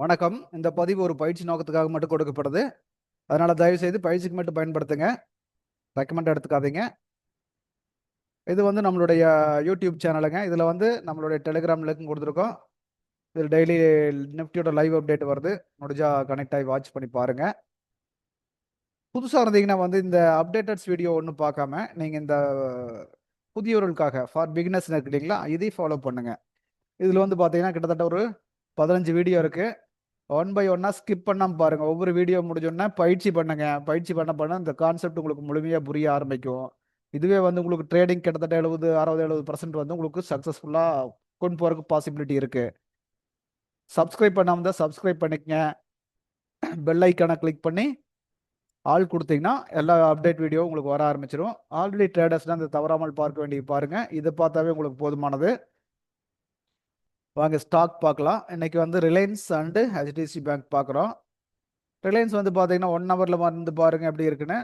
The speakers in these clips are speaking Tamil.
வணக்கம். இந்த பதிவு ஒரு பயிற்சி நோக்கத்துக்காக மட்டும் கொடுக்கப்படுது. அதனால தயவு செய்து பயிற்சிக்கு மட்டும் பயன்படுத்துங்க. ரெக்கமெண்ட் எடுத்துக்காதீங்க. இது வந்து நம்மளுடைய யூடியூப் சேனலுங்க. இதில் வந்து நம்மளுடைய டெலிகிராம் லிங்க் கொடுத்துருக்கோம். இதில் டெய்லி நிஃப்டியோட லைவ் அப்டேட் வருது. முடிஞ்சா கனெக்ட் ஆகி வாட்ச் பண்ணி பாருங்க. புதுசாக இருந்தீங்கன்னா வந்து இந்த அப்டேட்டட்ஸ் வீடியோ ஒன்றும் பார்க்காம நீங்கள் இந்த புதியவர்களுக்காக ஃபார் பிகினர்ஸ் இருக்கு இல்லைங்களா, இதையும் ஃபாலோ பண்ணுங்க. இதில் வந்து பார்த்தீங்கன்னா கிட்டத்தட்ட ஒரு 15 வீடியோ இருக்கு. ஒன் பை ஒன்னா ஸ்கிப் பண்ணாம பாருங்க. ஒவ்வொரு வீடியோ முடிஞ்சோன்னா பயிற்சி பண்ணுங்க. பயிற்சி பண்ண இந்த கான்செப்ட் உங்களுக்கு முழுமையாக புரிய ஆரம்பிக்கும். இதுவே வந்து உங்களுக்கு ட்ரேடிங் கிட்டத்தட்ட 70% வந்து உங்களுக்கு சக்ஸஸ்ஃபுல்லாக கொண்டு போகிறதுக்கு பாசிபிலிட்டி இருக்கு. சப்ஸ்கிரைப் பண்ணாமல் தான் சப்ஸ்கிரைப் பண்ணிக்கங்க. பெல் ஐக்கானை கிளிக் பண்ணி ஆல் கொடுத்தீங்கன்னா எல்லா அப்டேட் வீடியோ உங்களுக்கு வர ஆரம்பிச்சிடும். ஆல்ரெடி ட்ரேடர்ஸ்னால் இந்த தவறாமல் பார்க்க வேண்டிய பாருங்க. இதை பார்த்தாவே உங்களுக்கு போதுமானது. வாங்க ஸ்டாக் பார்க்கலாம். இன்னைக்கு வந்து ரிலையன்ஸ் அண்டு ஹெச்டிஎஃப்சி பேங்க் பார்க்குறோம். ரிலையன்ஸ் வந்து பார்த்தீங்கன்னா 1 ஹவரில் வந்து பாருங்க எப்படி இருக்குன்னு.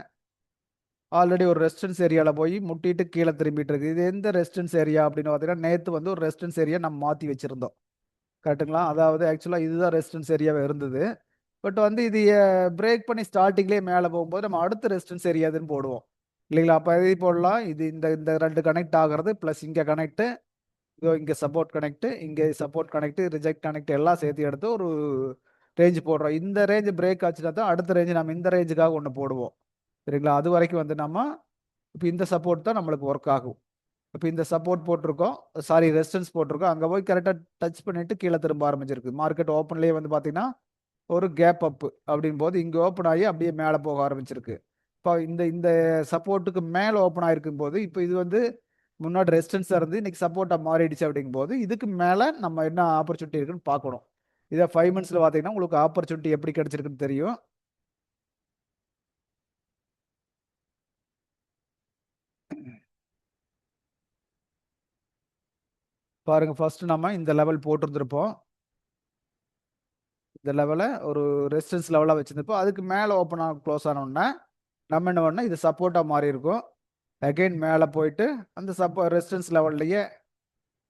ஆல்ரெடி ஒரு ரெசிடென்ஸ் ஏரியாவில் போய் முட்டிட்டு கீழே திரும்பிட்டு இருக்கு. இது எந்த ரெசிடென்ஸ் ஏரியா அப்படின்னு பார்த்தீங்கன்னா, நேற்று வந்து ஒரு ரெசிடென்ஸ் ஏரியா நம்ம மாற்றி வச்சிருந்தோம். கரெக்டுங்களா? அதாவது ஆக்சுவலாக இதுதான் ரெசிடென்ஸ் ஏரியாவே இருந்தது. பட் வந்து இது பிரேக் பண்ணி ஸ்டார்டிங்லேயே மேலே போகும்போது நம்ம அடுத்த ரெசிடென்ஸ் ஏரியாதுன்னு போடுவோம் இல்லைங்களா? அப்போ எதை போடலாம்? இது இந்த இந்த ரெண்டு கனெக்ட் ஆகிறது ப்ளஸ் இங்கே கனெக்ட், இதோ இங்கே சப்போர்ட் கனெக்ட், இங்கே சப்போர்ட் கனெக்ட், ரிஜெக்ட் கனெக்ட் எல்லாம் சேர்த்து எடுத்து ஒரு ரேஞ்ச் போடுறோம். இந்த ரேஞ்ச் பிரேக் ஆச்சுன்னா தான் அடுத்த ரேஞ்சு நம்ம இந்த ரேஞ்சுக்காக ஒன்று போடுவோம். சரிங்களா? அது வரைக்கும் வந்து நம்ம இப்போ இந்த சப்போர்ட் தான் நம்மளுக்கு ஒர்க் ஆகும். இப்போ இந்த சப்போர்ட் போட்டிருக்கோம், சாரி ரெசிஸ்டன்ஸ் போட்டிருக்கோம். அங்கே போய் கரெக்டாக டச் பண்ணிட்டு கீழே திரும்ப ஆரம்பிச்சிருக்கு. மார்க்கெட் ஓப்பன்லேயே வந்து பார்த்தீங்கன்னா ஒரு கேப் அப் அப்படின் போது இங்கே ஓப்பன் ஆகி அப்படியே மேலே போக ஆரம்பிச்சிருக்கு. இப்போ இந்த இந்த சப்போர்ட்டுக்கு மேலே ஓப்பன் ஆகிருக்கும் போது இப்போ இது வந்து முன்னாடி ரெசிஸ்டன்ஸாக இருந்து இன்னைக்கு சப்போர்ட்டாக மாறிடுச்சு. அப்படிங்கும் போது இதுக்கு மேலே நம்ம என்ன ஆப்பர்ச்சுனிட்டி இருக்குன்னு பார்க்கணும். இதை 5 மினிட்ஸில் பார்த்தீங்கன்னா உங்களுக்கு ஆப்பர்ச்சுனிட்டி எப்படி கிடைச்சிருக்குன்னு தெரியும். பாருங்க, ஃபர்ஸ்ட் நம்ம இந்த லெவல் போட்டிருந்திருப்போம். இந்த லெவலை ஒரு ரெசிஸ்டன்ஸ் லெவலாக வச்சிருந்தப்போ அதுக்கு மேலே ஓப்பன் ஆக க்ளோஸ் ஆனோடனே நம்ம என்ன பண்ணோம், இது சப்போர்ட்டாக மாறி இருக்கும். அகைன் மேலே போயிட்டு அந்த ரெசிஸ்டன்ஸ் லெவல்லையே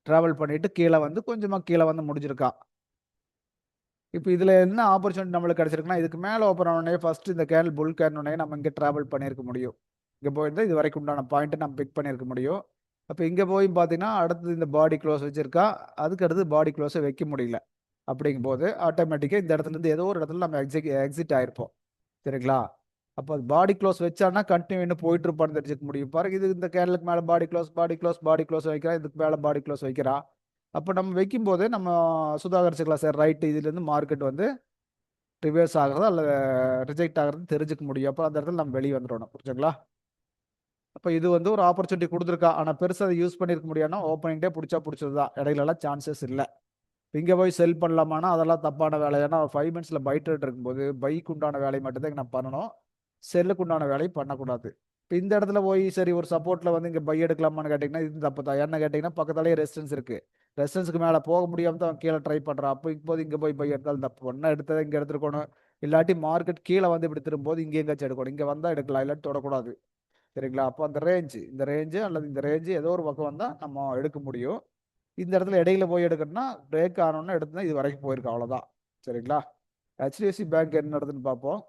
ட்ராவல் பண்ணிட்டு கீழே வந்து கொஞ்சமாக கீழே வந்து முடிஞ்சிருக்கான். இப்போ இதில் என்ன ஆப்பர்ச்சுனிட்டி நம்மளுக்கு கிடைச்சிருக்குன்னா, இதுக்கு மேலே ஓப்பன் ஆனோடனே ஃபர்ஸ்ட் இந்த கேண்டில் புல் கேண்டில் நம்ம இங்கே ட்ராவல் பண்ணியிருக்க முடியும். இங்கே போயிருந்தால் இது வரைக்கும் உண்டான பாயிண்ட்டை நம்ம பிக் பண்ணியிருக்க முடியும். அப்போ இங்கே போய் பார்த்தீங்கன்னா அடுத்தது இந்த பாடி க்ளோஸ் வச்சிருக்கா, அதுக்கு அடுத்து பாடி க்ளோஸை வைக்க முடியல. அப்படிங்கும்போது ஆட்டோமேட்டிக்காக இந்த இடத்துல இருந்து ஏதோ ஒரு இடத்துல நம்ம எக்ஸிட் ஆயிருப்போம். சரிங்களா? அப்போ அது பாடி க்ளோஸ் வச்சான்னா கண்டினியூ இன்னும் போயிட்டு இருப்பான்னு தெரிஞ்சுக்க முடியும். பாருங்க, இது இந்த கேரளுக்கு மேலே பாடி க்ளோஸ் பாடி க்ளோஸ் பாடி க்ளோஸ் வைக்கிறா, இதுக்கு மேலே பாடி க்ளோஸ் வைக்கிறா. அப்போ நம்ம வைக்கும்போது நம்ம சுதாகரிச்சுக்கலாம், சார் ரைட்டு இதுலேருந்து மார்க்கெட் வந்து ரிவர்ஸ் ஆகிறது அல்லது ரிஜெக்ட் ஆகிறது தெரிஞ்சுக்க முடியும். அப்போ அந்த இடத்துல நம்ம வெளியே வந்துடணும். புரிஞ்சுங்களா? அப்போ இது வந்து ஒரு ஆப்பர்ச்சுனிட்டி கொடுத்துருக்கா. ஆனால் பெருசாக அதை யூஸ் பண்ணியிருக்க முடியாதுன்னா ஓப்பனிங் டே பிடிச்சா பிடிச்சது தான், இடையிலலாம் சான்சஸ் இல்லை. இங்கே போய் செல் பண்ணலாமான்னா அதெல்லாம் தப்பான வேலை. ஏன்னா 5 மினிட்ஸில் பை ட்ரேட் இருக்கும்போது பைக்கு உண்டான வேலையை மட்டும்தான் நான் பண்ணணும், செல்லுக்கு உண்டான வேலையை பண்ணக்கூடாது. இப்போ இந்த இடத்துல போய் சரி ஒரு சப்போர்ட்டில் வந்து இங்கே பை எடுக்கலாமான்னு கேட்டிங்கன்னா இது தப்பு தான். என்ன கேட்டிங்கன்னா பக்கத்துலேயே ரெசிஸ்டன்ஸ் இருக்குது. ரெசிஸ்டன்ஸுக்கு மேலே போக முடியாமல் தான் அவன் கீழே ட்ரை பண்ணுறான். அப்போ இப்போது இங்கே போய் பை எடுத்தாலும் தப்பு. ஒன்றா எடுத்ததை இங்கே எடுத்துருக்கணும். இல்லாட்டி மார்க்கெட் கீழே வந்து இப்படி திரும்பும்போது இங்கே எங்கேயாச்சும் எடுக்கணும். இங்கே வந்தால் எடுக்கலாம், இல்லாட்டி தொடக்கூடாது. சரிங்களா? அப்போ அந்த இந்த ரேஞ்சு அல்லது இந்த ரேஞ்சு ஏதோ ஒரு பக்கம் வந்தால் நம்ம எடுக்க முடியும். இந்த இடத்துல இடையில போய் எடுக்கணும்னா பிரேக் ஆனோன்னு எடுத்துனா இது வரைக்கும் போயிருக்கு, அவ்வளோதான். சரிங்களா? ஹெச்டிஎஃப்சி பேங்க் என்ன நடக்குதுன்னு பார்ப்போம்.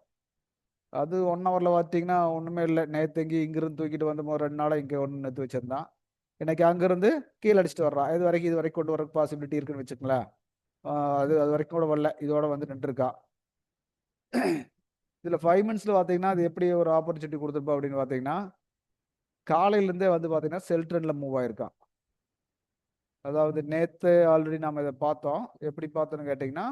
அது 1 ஹவரில் பார்த்தீங்கன்னா ஒன்றுமே இல்லை. நேற்று இங்கிருந்து தூக்கிட்டு வந்து 2 நாளாக இங்கே ஒன்று நிறுத்தி வச்சிருந்தான். இன்னைக்கு அங்கேருந்து கீழே அடிச்சுட்டு வர்றான். இது வரைக்கும் கொண்டு வரக்கு பாசிபிலிட்டி இருக்குன்னு வச்சுக்கங்களேன். அது அது வரைக்கும் கூட வரல, இதோட வந்து நின்றுருக்கான். இதில் 5 மினிட்ஸில் பார்த்தீங்கன்னா அது எப்படி ஒரு ஆப்பர்ச்சுனிட்டி கொடுத்துருப்போம் அப்படின்னு பார்த்தீங்கன்னா, காலையிலேருந்தே வந்து பார்த்தீங்கன்னா செல் ட்ரெண்டில் மூவ் ஆயிருக்கான். அதாவது நேற்று ஆல்ரெடி நம்ம இதை பார்த்தோம். எப்படி பார்த்தோன்னு கேட்டிங்கன்னா,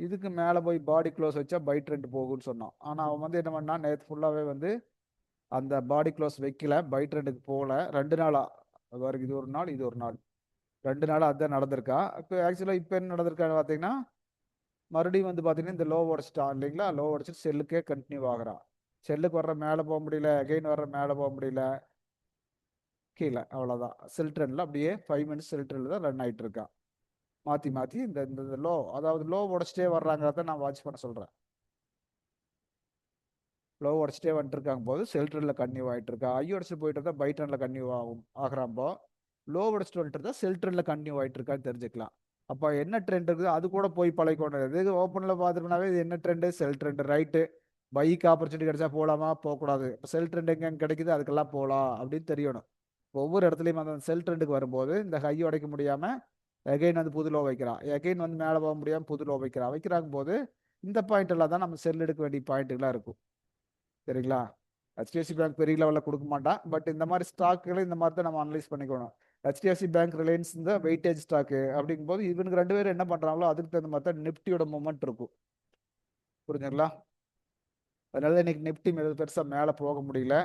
இதுக்கு மேலே போய் பாடி க்ளோஸ் வச்சா பை ட்ரெண்ட் போகும்னு சொன்னோம். ஆனால் அவன் வந்து என்ன பண்ணான், நேற்று ஃபுல்லாகவே வந்து அந்த பாடி க்ளோஸ் வைக்கல, பை ட்ரெண்டுக்கு போகல. 2 நாளாக அது வரைக்கும் இது ஒரு நாள் இது ஒரு நாள் 2 நாளாக அதுதான் நடந்திருக்கா. இப்போ ஆக்சுவலாக இப்போ என்ன நடந்திருக்கான்னு பார்த்தீங்கன்னா, மறுபடியும் வந்து பார்த்தீங்கன்னா இந்த லோ உடச்சிட்டான் இல்லைங்களா? லோ உடச்சிட்டு செல்லுக்கே கண்டினியூ ஆகுறான். செல்லுக்கு வர்ற மேலே போக முடியல, அகைன் வர்ற மேலே போக முடியல, கீழே, அவ்வளோதான். செல் ட்ரெண்டில் அப்படியே 5 மினிட்ஸ் செல் ட்ரெண்டில் தான் ரன் ஆகிட்டு இருக்கான். மாற்றி மாற்றி இந்த இந்த லோ, அதாவது லோ உடச்சிட்டே வர்றாங்கிறத நான் வாட்ச் பண்ண சொல்கிறேன். லோ உடச்சிட்டே வந்துட்டு இருக்காங்க போது செல் ட்ரெண்டில் கன்டினியூ ஆகிட்டு இருக்கா. ஐ உடச்சிட்டு போயிட்டு இருந்தால் பை ட்ரெண்டில் கன்டினியூ ஆகுறாம்போ, லோ உடச்சிட்டு வந்துட்டு இருந்தால் செல் ட்ரெண்டில் கன்டினியூ ஆகிட்டு இருக்கான்னு தெரிஞ்சுக்கலாம். அப்போ என்ன ட்ரெண்ட் இருக்குது அது கூட போய் பழகிக்கொண்டு இது ஓப்பனில் பார்த்துருக்கனாவே இது என்ன ட்ரெண்டு செல் ட்ரெண்டு ரைட்டு. பைக் ஆப்பர்ச்சுனிட்டி கிடைச்சா போகலாமா போகக்கூடாது. செல் ட்ரெண்ட் எங்கெங்க கிடைக்குது அதுக்கெல்லாம் போகலாம் அப்படின்னு தெரியணும். ஒவ்வொரு இடத்துலையும் அந்த செல் ட்ரெண்டுக்கு வரும்போது இந்த ஹை உடைக்க முடியாமல் எகைன் வந்து புது லோ வைக்கிறான், எகைன் வந்து மேலே போக முடியாமல் புது லோ வைக்கிறாங்க போது இந்த பாயிண்ட் எல்லாம் தான் நம்ம செல் எடுக்க வேண்டிய பாயிண்ட்டுகளாக இருக்கும். சரிங்களா? ஹெச்டிஎஃப்சி பேங்க் பெரிய லெவலில் கொடுக்க மாட்டான், பட் இந்த மாதிரி ஸ்டாக்குகளை இந்த மாதிரி தான் நம்ம அனலைஸ் பண்ணிக்கணும். ஹெச்டிஎஃப்சி பேங்க், ரிலையன்ஸ் இந்த வெயிட்டேஜ் ஸ்டாக்கு அப்படிங்கும்போது இவனுக்கு 2 பேரும் என்ன பண்ணுறாங்களோ அதுக்கு தகுந்த மாதிரி தான் நிஃப்டியோட மூமெண்ட் இருக்கும். புரிஞ்சுங்களா? அதனால இன்னைக்கு நிஃப்டி பெருசாக மேலே போக முடியல.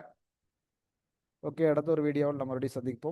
ஓகே, அடுத்த ஒரு வீடியோவில் நம்ம மறுபடியும் சந்திப்போம்.